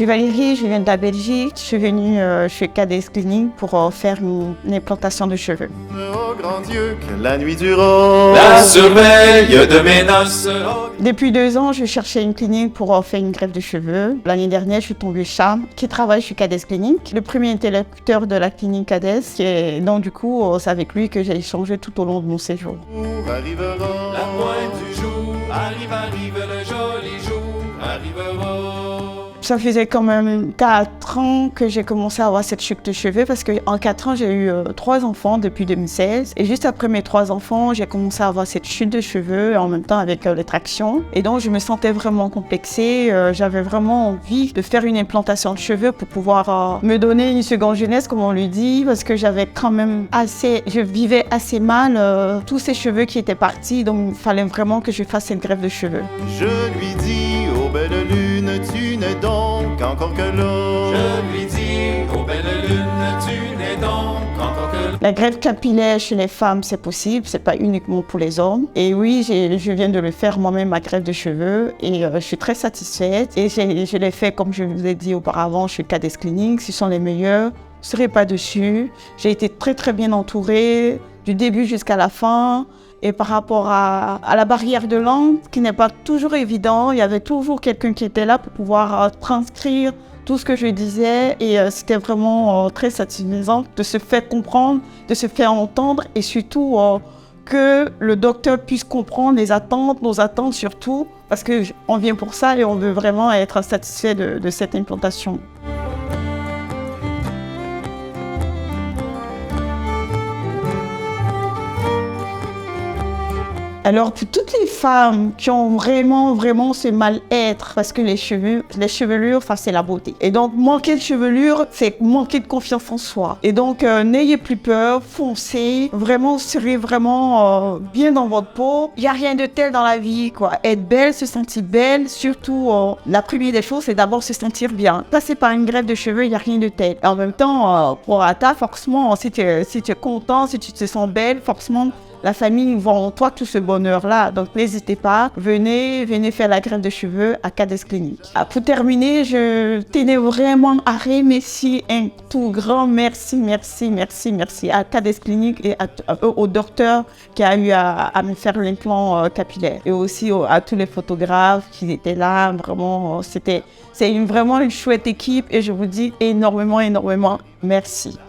suis Valérie, je viens de la Belgique. Je suis venue chez Cades Clinic pour faire une implantation de cheveux. Oh grand Dieu, que la nuit durera, La surveille de mes noces. Depuis 2 ans, je cherchais une clinique pour faire une greffe de cheveux. L'année dernière, je suis tombée chez Cham, qui travaille chez Cades Clinic, le premier interlocuteur de la clinique Cades. Donc du coup, c'est avec lui que j'ai échangé tout au long de mon séjour. arrivera. La pointe du jour, arrive, le joli jour, arrivera. Ça faisait quand même 4 ans que j'ai commencé à avoir cette chute de cheveux parce qu'en 4 ans, j'ai eu 3 enfants depuis 2016. Et juste après mes 3 enfants, j'ai commencé à avoir cette chute de cheveux en même temps avec les tractions. Et donc, je me sentais vraiment complexée. J'avais vraiment envie de faire une implantation de cheveux pour pouvoir me donner une seconde jeunesse, comme on lui dit, parce que j'avais quand même je vivais assez mal tous ces cheveux qui étaient partis. Donc, il fallait vraiment que je fasse cette greffe de cheveux. Je lui dis, ô belle lune, tu n'es donc encore que là. Je lui dis, ô belle lune, tu n'es donc encore que là. La greffe capillaire chez les femmes, c'est possible, c'est pas uniquement pour les hommes. Et oui, je viens de le faire moi-même, ma greffe de cheveux, et je suis très satisfaite. Et je l'ai fait, comme je vous ai dit auparavant, chez Cades Clinic. Ce sont les meilleurs, vous ne serez pas dessus. J'ai été très très bien entourée, du début jusqu'à la fin. Et par rapport à la barrière de langue, qui n'est pas toujours évident, il y avait toujours quelqu'un qui était là pour pouvoir transcrire tout ce que je disais. Et c'était vraiment très satisfaisant de se faire comprendre, de se faire entendre et surtout que le docteur puisse comprendre les attentes, nos attentes surtout, parce qu'on vient pour ça et on veut vraiment être satisfait de cette implantation. Alors pour toutes les femmes qui ont vraiment ce mal-être, parce que les chevelures, enfin c'est la beauté. Et donc manquer de chevelure, c'est manquer de confiance en soi. Et donc n'ayez plus peur, foncez, vraiment serez vraiment bien dans votre peau. Il n'y a rien de tel dans la vie, quoi. Être belle, se sentir belle, surtout la première des choses, c'est d'abord se sentir bien. Passer par une greffe de cheveux, il n'y a rien de tel. En même temps, pour Ata, forcément, si tu es content, si tu te sens belle, forcément, la famille voit en toi tout ce bonheur-là. Donc n'hésitez pas, venez faire la greffe de cheveux à Cades Clinic. Pour terminer, je tenais vraiment à remercier un tout grand merci à Cades Clinic et au docteur qui a eu à me faire l'implant capillaire. Et aussi à tous les photographes qui étaient là. Vraiment, c'est vraiment une chouette équipe et je vous dis énormément merci.